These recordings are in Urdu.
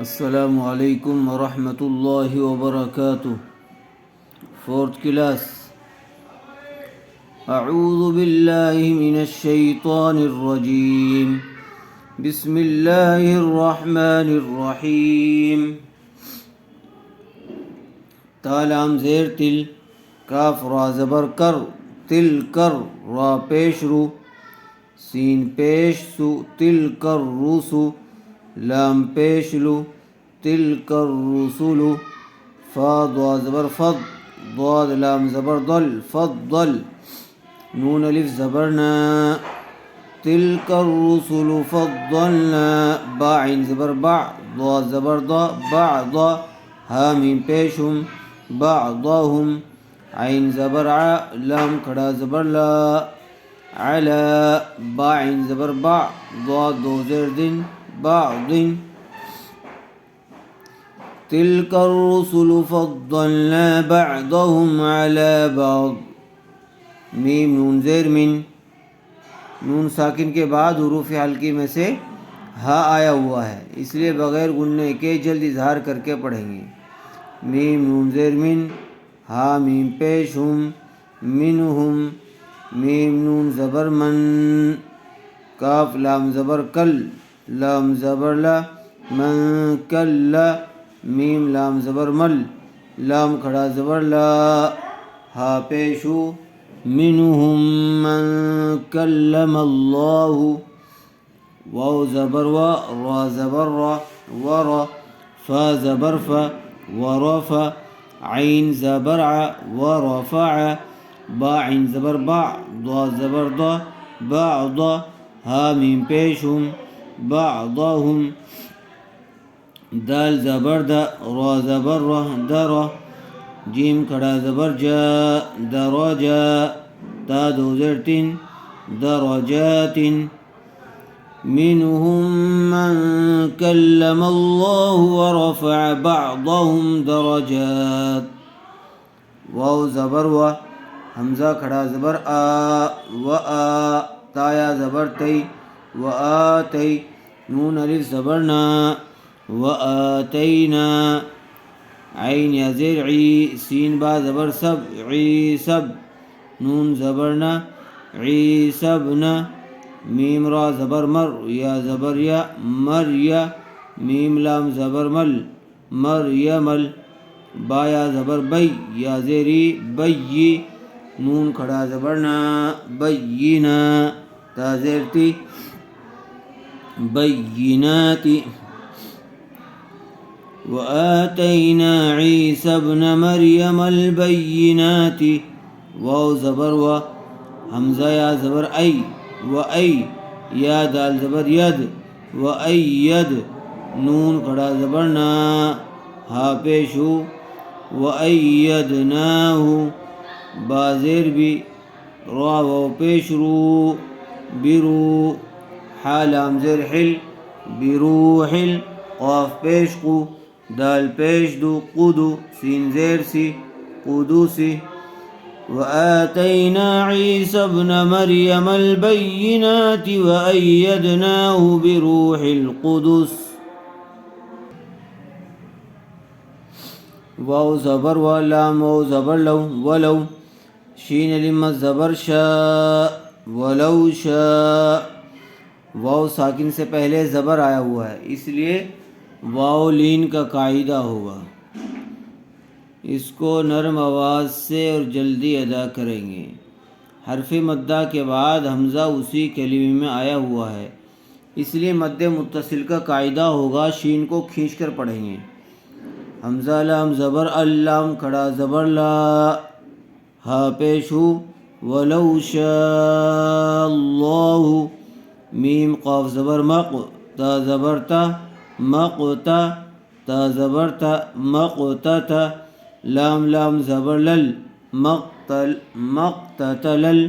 السلام علیکم ورحمۃ اللہ وبرکاتہ۔ Fourth class. اعوذ باللہ من الشیطان الرجیم، بسم اللہ الرحمن الرحیم۔ تا لام زیر تل، کاف را زبر کر، تل کر، را پیش رو، سین پیش سو، تل کر روسو، لام پیش لو، تلک الرسل، فا ضاد زبر فض، ضاد لام زبر ضل، فضل، نون الف زبر نا، تلک الرسل فضلنا، با عین زبر با، ضاد زبر ضا، بعض، ہا میم پیشم، بعضهم، عین زبر ع، لام کھڑا زبر لا، علا، با عین زبر با، ضاد دو زیر دن، بعض، تلک الرسل فضلنا بعضهم على بعض، میم نون زیر من، نون ساکن کے بعد حروف حلقی میں سے ہا آیا ہوا ہے، اس لیے بغیر گننے کے جلد اظہار کر کے پڑھیں گے۔ میم نون زیر من، ہا میم پیش ہم، منہم، میم نون زبر من، کاف لام زبر کل، لام زبر لا، من کل، میم لام زبر مل، لام کھڑا زبر لا، ہا پیشو، منہم من کلم اللہ، واو زبر و، را زبر را، ورا، فا زبر فا، ورفا، عین زبر ع، ورفع، با عین زبر با، ضا زبر ضا، بعض، ہا میم پیشم، بعضهم، دال زبر دا، را زبر را، درا، جیم کھڑا زبر جا، درجا، تا دو زیر تین، درجات، منهم من کلم اللہ ورفع بعضهم درجات، واو زبر و، حمزہ کھڑا زبر آ، و آ، تایا زبر تی، و آتی، نون الف زبر نا، و آتینا، عین یا زیر عی، سین با زبر سب، عی سب، نون زبر نا، عی سبنا، میم را زبر مر، یا زبر یا، مریا، میم لام زبر مل، مریمل، با یا زبر بی، یا زیری، بی، نون کھڑا زبر نا، بینا، تا زیر تی، بیناتی، وآتینا عیسی ابن مریم البینات، واو زبر و، حمزہ یا زبر ای، و ای، یا دال زبر ید، و اید، نون کھڑا زبر نا، ہا پیشو، و ایدناہ، با زیر بی، را و پیش رو، برو، حا لام زیر حل، بروح، قاف پیش قو، دال پیش دو، قدو، سین زیر سی، قدوسی، وآتینا عیسی ابن مریم البینات وأیدناہ بروح القدس، واو زبر و، لام واو زبر لو، ولو، شین لم زبر شا، ولو شا، واو ساکن سے پہلے زبر آیا ہوا ہے، اس لیے واو لین کا قاعدہ ہوگا، اس کو نرم آواز سے اور جلدی ادا کریں گے۔ حرف مدہ کے بعد حمزہ اسی کلمے میں آیا ہوا ہے، اس لیے مد متصل کا قاعدہ ہوگا، شین کو کھینچ کر پڑھیں گے۔ حمزہ لام زبر اللام کھڑا زبر لا، ہا پیش ہو، ولو شاء اللہ، میم قاف زبر مق، تا زبر تا، مقتا، تا زبر تا، مقتتا، لام لام زبر لل، مقتل، مقتتلل،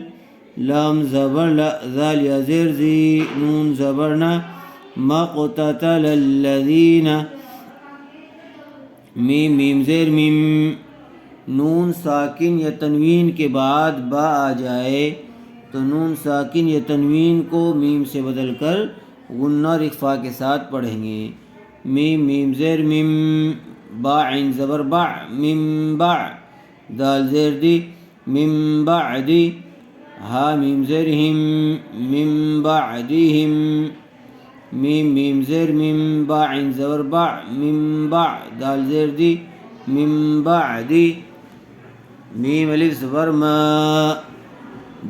لام زبر ل، ذال یا زیر زی، نون زبر نا، مقتتل الذین، میم میم زیر میم، نون ساکن یا تنوین کے بعد با آ جائے تو نون ساکن یا تنوین کو میم سے بدل کر غنہ اور اخفا کے ساتھ پڑھیں گے۔ میم زیر میم، با عین زبر با، میم با، دال زیر دی، میم بعدی، ہا میم زیر ہم، میم بعدہم، میم زیر میم، با عین زبر با، میم با، دال زیر دی، میم بعدی، میم الف زبر ما،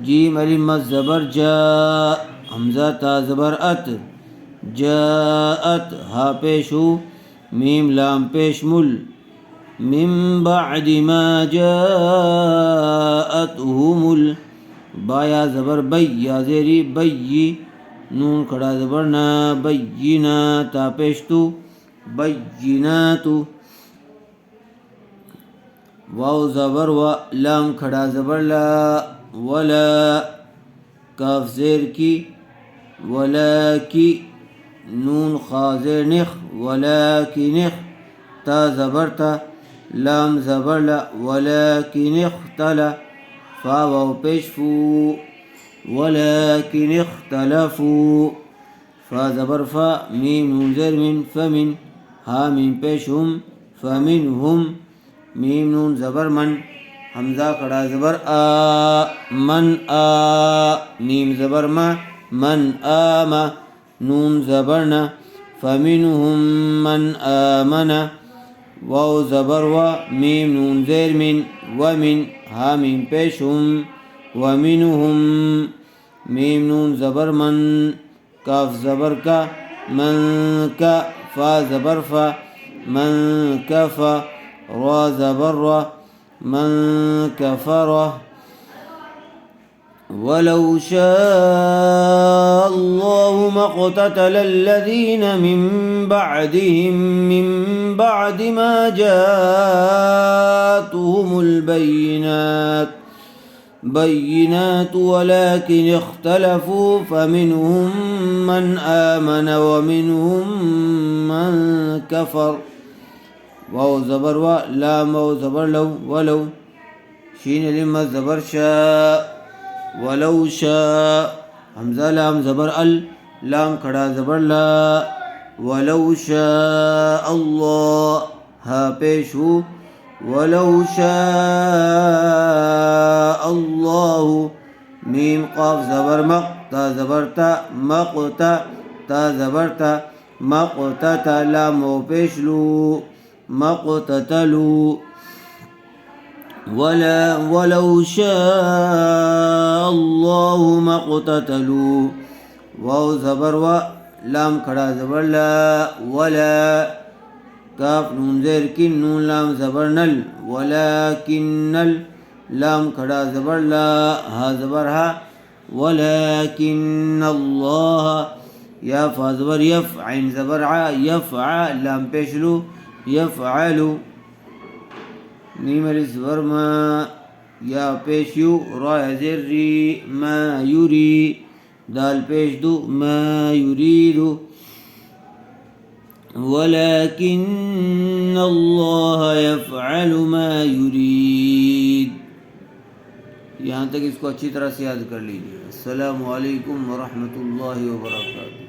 جیم الف مد زبر جا، حمزہ تا زبر ات، جاءت، ہا پیش ہو، میم لام پیش مل، من بعد ما جاءتهم با یا زبر بی، یا زیری بی، نون کھڑا زبر نا، بینا، تا پیش تو، بیناتو، واو زبر و، لام کھڑا زبر لا، ولا، کاف زیر کی، ولا کی، نون خا زیر نخ، ولا کی نخ، تا زبر تا، لام زبر لا، ولیکن اختلا، فا واو پیش فو، ولیکن اختلفو، فا زبر فا، میم نون زیر من، فمن، ہا میم پیش ہم، فمنہم، میم نون زبر من، حمزہ کھڑا زبر آ، من آ، میم زبر ما، من آما، نون زبر نا، فمنہم من آمنا، واو زبر و، میم نون زیر من، ومن، ہا میم پیش ہم، ومنہم، میم نون زبر من، کاف زبر کا، من کا، فا زبر فا، من کفا، را زبر را، من کفر، ولو شاء الله ما اقتتل الذين من بعدهم من بعد ما جاءتهم البينات ولكن اختلفوا فمنهم من آمن ومنهم من كفر، واو زبر و، لام واو زبر لو، ولو، شین لم زبر شاء، ولو شاء، حمزہ لام زبر ال، لام کھڑا زبر لا، ولو شاء اللہ، ہا پیش ہو، ولو شاء اللہ، میم قاف زبر مق، تا زبر تا، مقتا، تا زبر تا، مقتتا، لام و پیش لو، مقتتلو، ولو شاء الله ما اقتتلوا، واو زبر و، لام کھڑا زبر لا، ولا، کاف نون زیر کن، نون لام زبر نل، ولیکن نل، لام کھڑا زبر لا، ہا زبر ہا، ولیکن اللہ، یا فا زبر یف، عین زبر ع، یفع، لام پیش لو، یفعلو، میم الف زبر ما، یا پیش یو، را زیر ری، ما یوری، دال پیش دو، ما یریدو، ولیکن اللہ یفعل ما یرید، یہاں تک اس کو اچھی طرح سے یاد کر لیجیے۔ السلام علیکم ورحمۃ اللہ وبرکاتہ۔